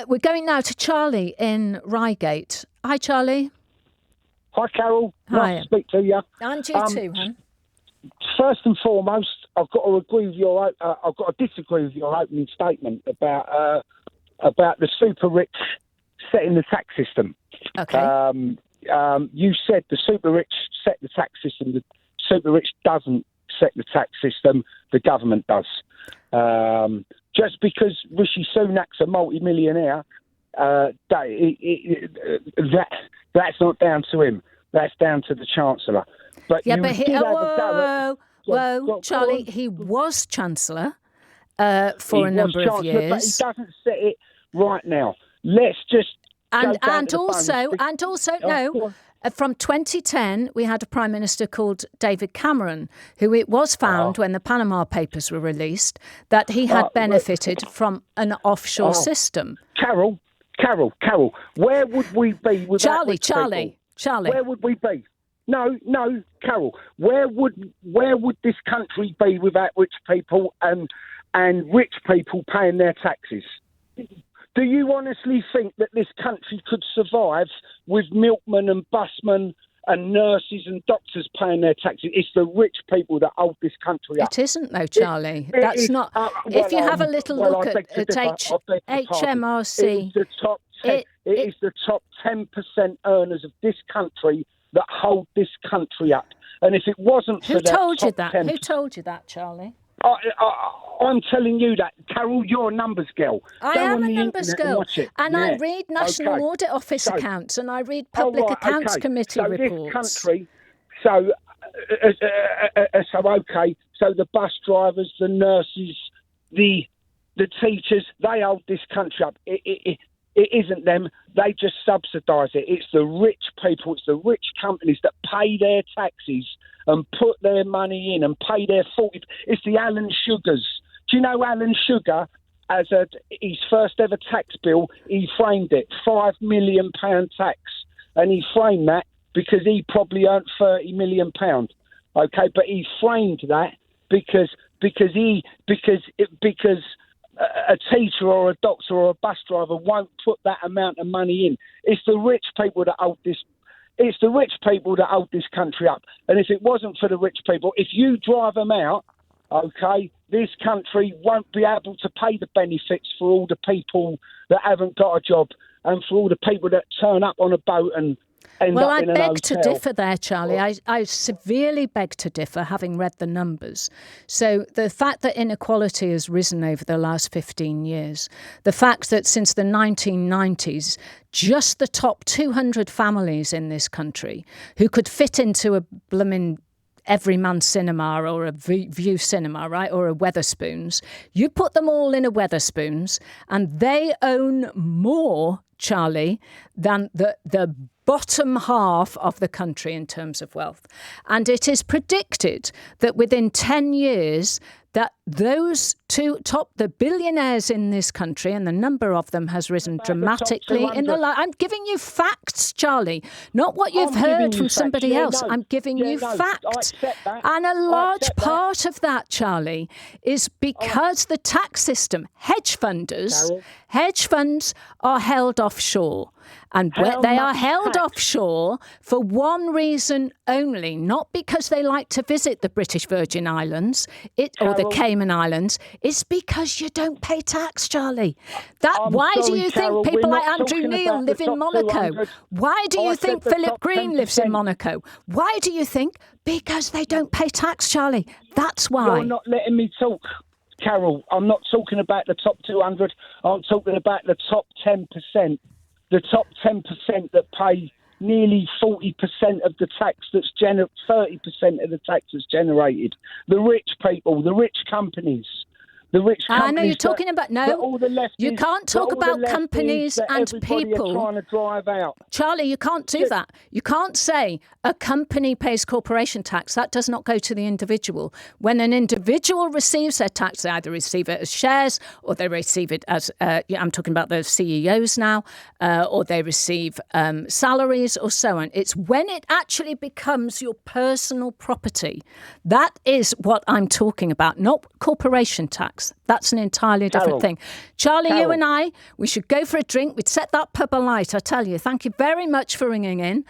We're going now to Charlie in Reigate. Hi, Charlie. Hi, Carol. Hi. Nice to speak to you. And you too, hon. First and foremost, I've got to disagree with your opening statement about the super rich setting the tax system. Okay. You said the super rich set the tax system. The super rich doesn't set the tax system. The government does. Just because Rishi Sunak's a multi-millionaire, that's not down to him. That's down to the Chancellor. But yeah, you but did have a whoa, Charlie, he was Chancellor for a number of years. But he doesn't set it right now. Let's just from 2010, we had a Prime Minister called David Cameron, who it was found when the Panama Papers were released that he had benefited from an offshore system. Carol, where would we be without Charlie. Where would we be? No, Carol. Where would this country be without rich people and rich people paying their taxes? Do you honestly think that this country could survive with milkmen and busmen and nurses and doctors paying their taxes? It's the rich people that hold this country up. It isn't, though, Charlie. That's not. If you have a little look at HMRC, it is the top 10% earners of this country that hold this country up. And if it wasn't for that, who told you that, Charlie? I'm telling you that, Carol. You're a numbers girl. I am a numbers girl, and I read National Audit Office accounts, and I read Public Accounts Committee reports. So the bus drivers, the nurses, the teachers, they hold this country up. It isn't them. They just subsidise it. It's the rich people. It's the rich companies that pay their taxes and put their money in and pay their 40. It's the Alan Sugars. Do you know Alan Sugar? As his first ever tax bill, he framed it £5 million tax, and he framed that because he probably earned £30 million. Okay, but he framed that because a teacher or a doctor or a bus driver won't put that amount of money in. It's the rich people that hold this. It's the rich people that hold this country up. And if it wasn't for the rich people, if you drive them out, okay, this country won't be able to pay the benefits for all the people that haven't got a job and for all the people that turn up on a boat and end up in an hotel. Well, I beg to differ there, Charlie. I severely beg to differ, having read the numbers. So the fact that inequality has risen over the last 15 years, the fact that since the 1990s, just the top 200 families in this country who could fit into a blooming Everyman Cinema or a View Cinema, right, or a Weatherspoons, you put them all in a Weatherspoons and they own more, Charlie, than the bottom half of the country in terms of wealth. And it is predicted that within 10 years that those the billionaires in this country, and the number of them has risen dramatically in the I'm giving you facts, Charlie, not what you've heard from somebody else. I'm giving you facts. And a large part of that, Charlie, is because the tax system, hedge funds are held offshore. And they are held offshore for one reason only, not because they like to visit the British Virgin Islands or the Cayman Islands. It's because you don't pay tax, Charlie. Why do you think people like Andrew Neil live in Monaco? Why do you think Philip Green lives in Monaco? Why do you think? Because they don't pay tax, Charlie. That's why. You're not letting me talk, Carol. I'm not talking about the top 200. I'm talking about the top 10%. The top 10% that pay nearly 40% of the tax 30% of the tax that's generated. The rich people, the rich companies. I know you're talking about you can't talk about companies and people. Trying to drive out. Charlie, you can't do that. You can't say a company pays corporation tax. That does not go to the individual. When an individual receives their tax, they either receive it as shares or they receive it as I'm talking about the CEOs now, or they receive salaries or so on. It's when it actually becomes your personal property. That is what I'm talking about, not corporation tax. tax. That's an entirely different thing. Charlie, you and I, we should go for a drink. We'd set that pub alight, I tell you. Thank you very much for ringing in.